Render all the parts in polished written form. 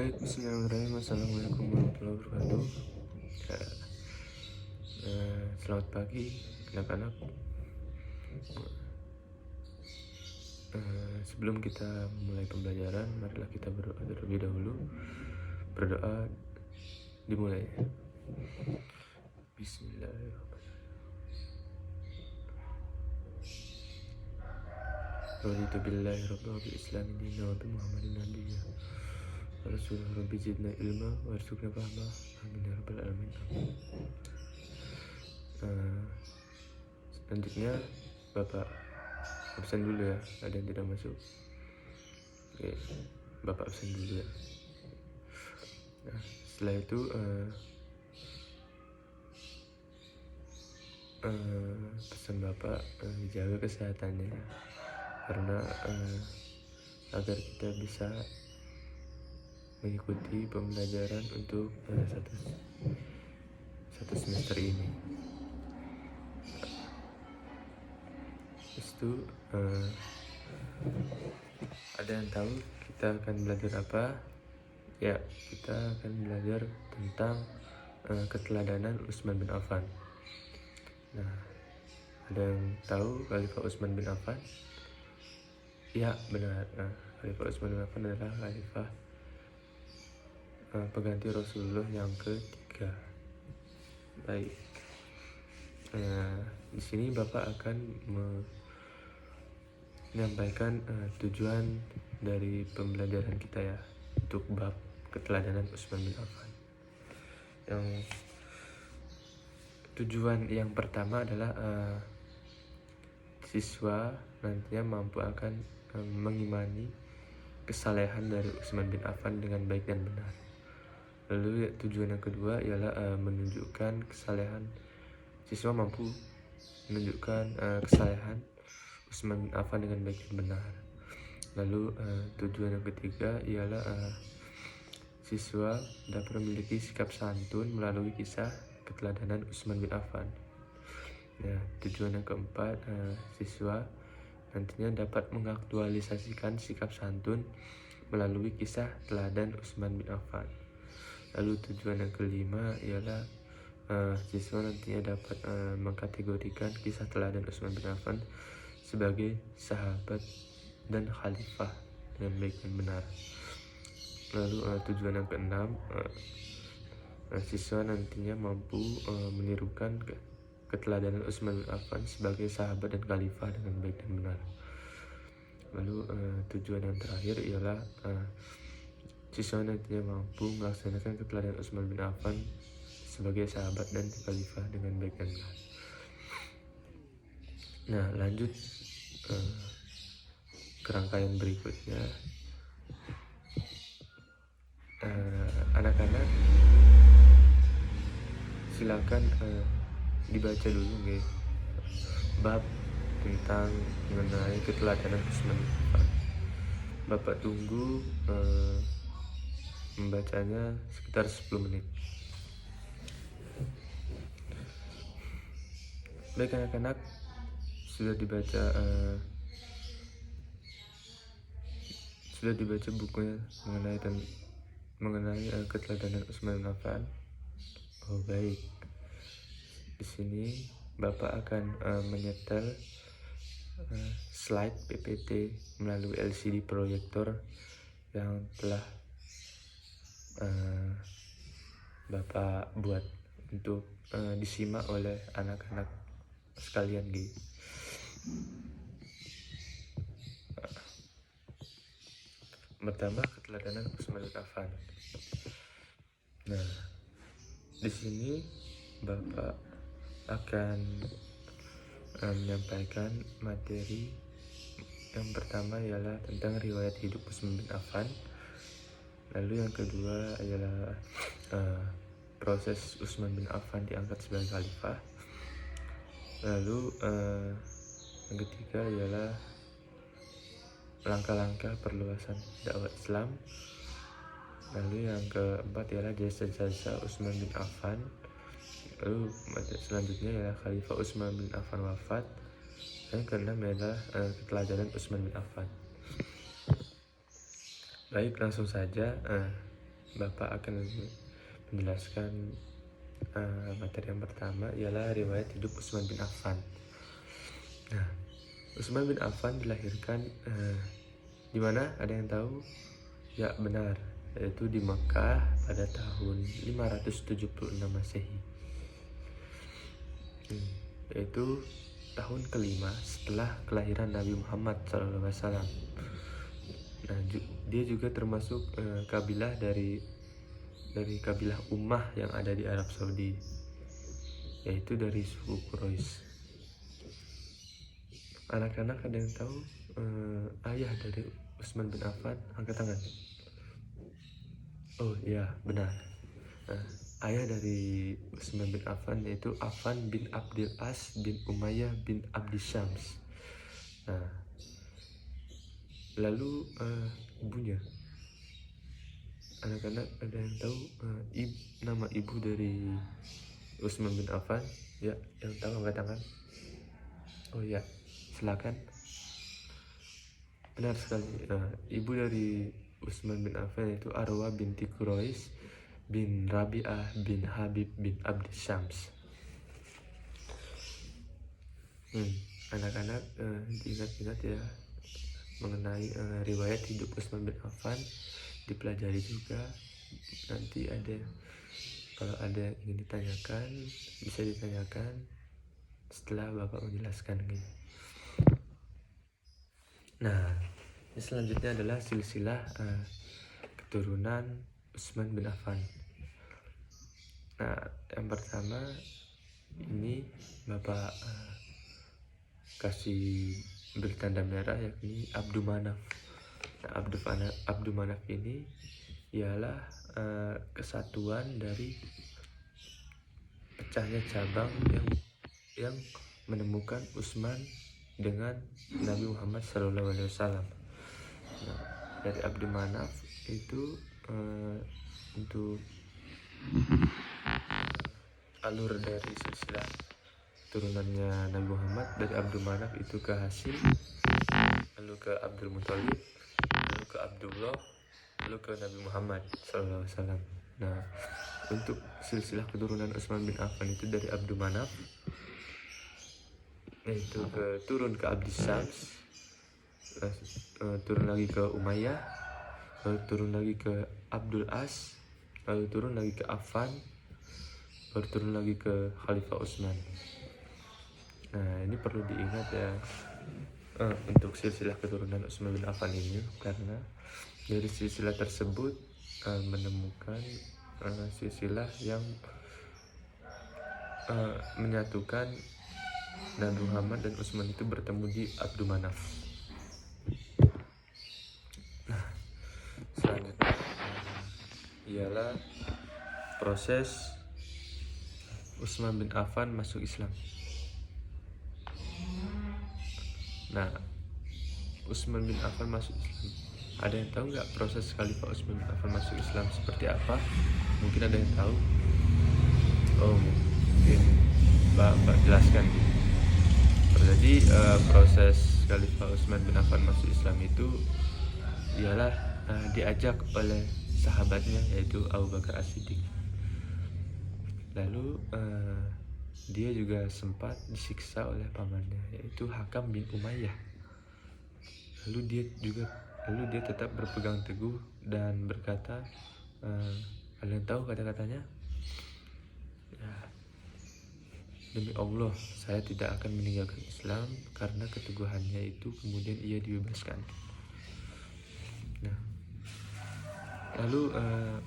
Baik, bismillahirrahmanirrahim. Assalamualaikum warahmatullahi wabarakatuh. Ya, selamat pagi anak-anak. Sebelum kita mulai pembelajaran, marilah kita berdoa terlebih dahulu. Berdoa dimulai. Bismillahirrahmanirrahim. Raditu billahi rabbil bil islami dinan wa bi muhammadin nabiyya wa rasulullah rabbi zidna ilma warzuqna fahma amin ya rabbal alamin. Selanjutnya Bapak absen dulu ya, ada yang tidak masuk. Oke, Bapak absen dulu ya. Nah, setelah itu pesan Bapak jaga kesehatannya ya. Karena agar kita bisa mengikuti pembelajaran untuk satu semester ini. Terus itu ada yang tahu kita akan belajar apa? Ya, kita akan belajar tentang keteladanan Utsman bin Affan. Nah, ada yang tahu Khalifah Utsman bin Affan? Ya, benar. Nah, Khalifah Utsman bin Affan adalah khalifah pengganti Rasulullah yang ketiga. Baik. Di sini Bapak akan menyampaikan tujuan dari pembelajaran kita ya, untuk bab keteladanan Utsman bin Affan. Yang tujuan yang pertama adalah siswa nantinya mampu akan mengimani kesalehan dari Utsman bin Affan dengan baik dan benar. Lalu tujuan yang kedua ialah menunjukkan kesalehan, siswa mampu menunjukkan kesalehan Utsman bin Affan dengan baik dan benar. Lalu tujuan yang ketiga ialah siswa dapat memiliki sikap santun melalui kisah keteladanan Utsman bin Affan. Ya, tujuan yang keempat, siswa nantinya dapat mengaktualisasikan sikap santun melalui kisah teladan Utsman bin Affan. Lalu tujuan yang kelima ialah siswa nantinya dapat mengkategorikan kisah teladan Utsman bin Affan sebagai sahabat dan khalifah dengan baik dan benar. Lalu tujuan yang keenam, siswa nantinya mampu menirukan keteladanan Utsman bin Affan sebagai sahabat dan khalifah dengan baik dan benar. Lalu tujuan yang terakhir ialah siswa nantinya mampu melaksanakan keteladanan Utsman bin Affan sebagai sahabat dan khalifah dengan baik dan benar. Nah, lanjut ke rangkaian berikutnya. Anak-anak silakan dibaca dulu nih bab tentang mengenai keteladanan Utsman bin Affan. Bapak tunggu membacanya sekitar 10 menit. Baik anak-anak, sudah dibaca bukunya mengenai keteladanan Utsman bin Affan. Oh baik. Di sini Bapak akan menyetel slide PPT melalui LCD proyektor yang telah Bapak buat untuk disimak oleh anak-anak sekalian gitu. Pertama, keteladanan Utsman bin Affan. Nah, di sini Bapak akan menyampaikan materi. Yang pertama ialah tentang riwayat hidup Utsman bin Affan. Lalu yang kedua ialah proses Utsman bin Affan diangkat sebagai khalifah. Lalu yang ketiga ialah langkah-langkah perluasan dakwah Islam. Lalu yang keempat ialah jasa-jasa Utsman bin Affan. Lalu selanjutnya ialah Khalifah Utsman bin Affan wafat. Dan yang keenam ialah keteladanan Utsman bin Affan. Baik, langsung saja Bapak akan menjelaskan materi yang pertama ialah riwayat hidup Utsman bin Affan. Nah, Utsman bin Affan dilahirkan di mana? Ada yang tahu? Ya, benar, yaitu di Mekah pada tahun 576 Masehi. Yaitu tahun kelima setelah kelahiran Nabi Muhammad SAW. Nah, dia juga termasuk kabilah dari kabilah Ummah yang ada di Arab Saudi, yaitu dari suku Quraisy. Anak-anak ada yang tahu ayah dari Utsman bin Affan? Angkat tangan. Oh iya, benar. Ayah dari Utsman bin Affan yaitu Affan bin Abdul As bin Umayyah bin Abdi Syams. Nah, lalu ibunya, anak-anak ada yang tahu nama ibu dari Utsman bin Affan? Ya, yang tahu angkat tangan. Oh ya, silakan. Benar sekali. Ibu dari Utsman bin Affan itu Arwa binti Quraisy bin Rabi'ah bin Habib bin Abdi Syams. Anak-anak diingat-ingat ya mengenai riwayat hidup Utsman bin Affan, dipelajari juga. Nanti kalau ada yang ingin ditanyakan bisa ditanyakan setelah Bapak menjelaskan gitu. Nah, ini selanjutnya adalah silsilah keturunan Utsman bin Affan. Nah, yang pertama ini Bapak kasih bertanda merah, yakni Abdul Manaf. Nah, Abdul Manaf ini ialah kesatuan dari pecahnya cabang yang menemukan Utsman dengan Nabi Muhammad SAW. Nah, dari Abdul Manaf itu untuk alur dari silsilah turunannya Nabi Muhammad, dari Abdul Manaf itu ke Hashim, lalu ke Abdul Muthalib, lalu ke Abdullah, lalu ke Nabi Muhammad SAW. Nah, untuk silsilah keturunan Utsman bin Affan itu dari Abdul Manaf, itu turun ke Abdi Syams, turun lagi ke Umayyah, lalu turun lagi ke Abdul As, lalu turun lagi ke Affan, baru turun lagi ke Khalifah Utsman. Nah, ini perlu diingat ya untuk silsilah keturunan Utsman bin Affan ini, karena dari silsilah tersebut menemukan silsilah yang menyatukan Nabi Muhammad dan Utsman itu bertemu di Abdul Manaf. Nah, selanjutnya ialah proses Utsman bin Affan masuk Islam. Nah, Utsman bin Affan masuk Islam, ada yang tahu nggak proses Khalifah Utsman bin Affan masuk Islam seperti apa? Mungkin ada yang tahu. Oh, mungkin Mbak jelaskan. Jadi proses Khalifah Utsman bin Affan masuk Islam itu ialah diajak oleh sahabatnya, yaitu Abu Bakar As-Siddiq. Lalu dia juga sempat disiksa oleh pamannya, yaitu Hakam bin Umayyah. Lalu dia tetap berpegang teguh dan berkata, kalian tahu kata-katanya? Ya, demi Allah, saya tidak akan meninggalkan Islam karena keteguhannya itu. Kemudian ia dibebaskan. Nah, lalu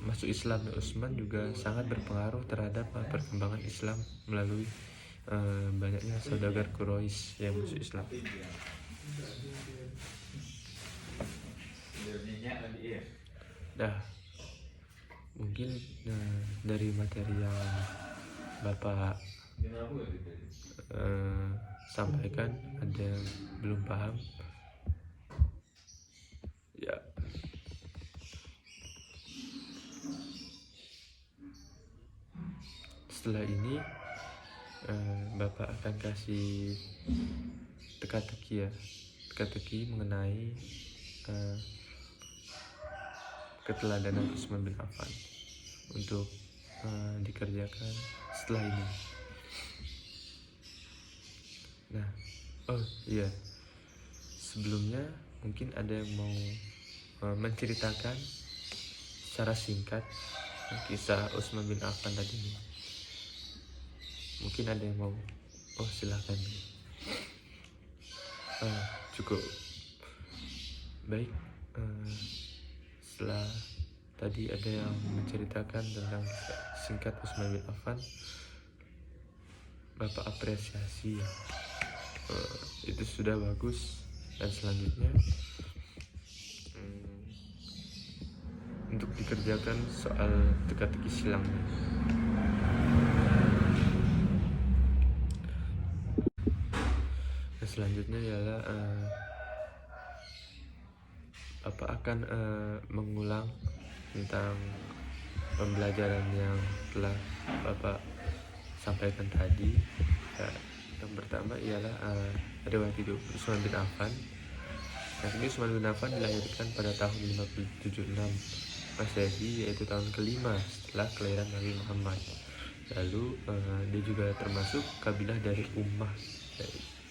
masuk Islam Utsman juga sangat berpengaruh terhadap perkembangan Islam melalui banyaknya saudagar Quraisy yang masuk Islam. Nah, mungkin dari materi yang Bapak sampaikan ada yang belum paham ya. Setelah ini Bapak akan kasih teka-teki mengenai keteladanan Utsman bin Affan untuk dikerjakan setelah ini. Nah, oh iya, sebelumnya mungkin ada yang mau menceritakan secara singkat kisah Utsman bin Affan tadi ini. Mungkin ada yang mau. Oh, silakan. Cukup baik. Setelah tadi ada yang menceritakan tentang singkat Utsman bin Affan, Bapak apresiasi ya. Itu sudah bagus. Dan selanjutnya untuk dikerjakan soal teka-teki silangnya. Dan selanjutnya ialah Bapak akan mengulang tentang pembelajaran yang telah Bapak sampaikan tadi. Yang pertama ialah riwayat hidup Utsman bin Affan. Utsman bin Affan dilahirkan pada tahun 576 Masehi, yaitu tahun kelima setelah kelahiran Nabi Muhammad. Lalu dia juga termasuk kabilah dari Ummah,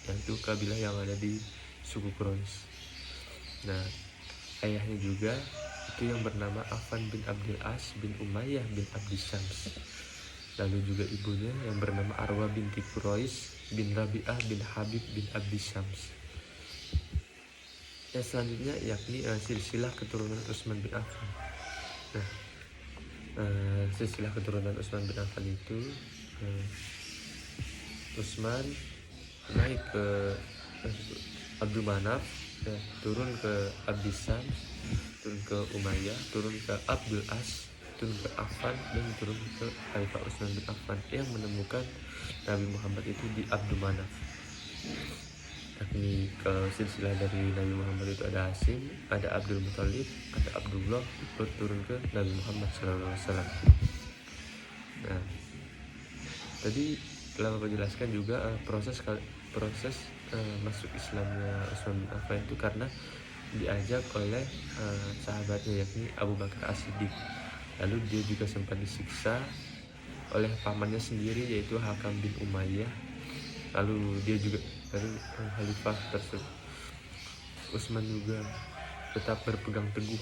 yaitu kabilah yang ada di suku Quraisy. Nah, ayahnya juga itu yang bernama Affan bin Abdul As bin Umayyah bin Abdi Syams. Lalu juga ibunya yang bernama Arwa binti Quraisy bin Rabi'ah bin Habib bin Abdi Syams. Yang selanjutnya yakni silsilah keturunan Utsman bin Affan. Nah, silsilah keturunan Utsman bin Affan itu Utsman naik ke Abdul Manaf, turun ke Abdi Syams, turun ke Umayyah, turun ke Abdul As, turun ke Affan, dan turun ke Khalifah Utsman bin Affan yang menemukan Nabi Muhammad itu di Abdul Manaf. Yakni kalau silsilah dari Nabi Muhammad itu ada Hasim, ada Abdul Muthalib, ada Abdullah, baru turun ke Nabi Muhammad SAW. Nah, tadi telah Bapak jelaskan juga proses masuk Islamnya Utsman bin Affan itu karena diajak oleh sahabatnya yakni Abu Bakar As-Siddiq. Lalu dia juga sempat disiksa oleh pamannya sendiri yaitu Hakam bin Umayyah. Lalu khalifah tersebut Utsman juga tetap berpegang teguh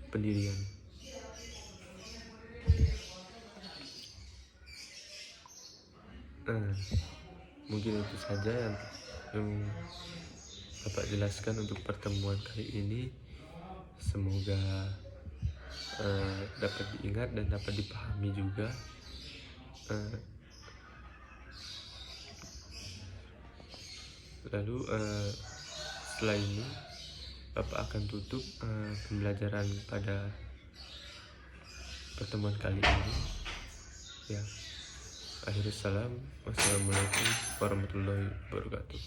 pendirian. Mungkin itu saja yang Bapak jelaskan untuk pertemuan kali ini. Semoga dapat diingat dan dapat dipahami juga. Lalu setelah ini Bapak akan tutup pembelajaran pada pertemuan kali ini ya. Akhirul salam, wassalamualaikum warahmatullahi wabarakatuh.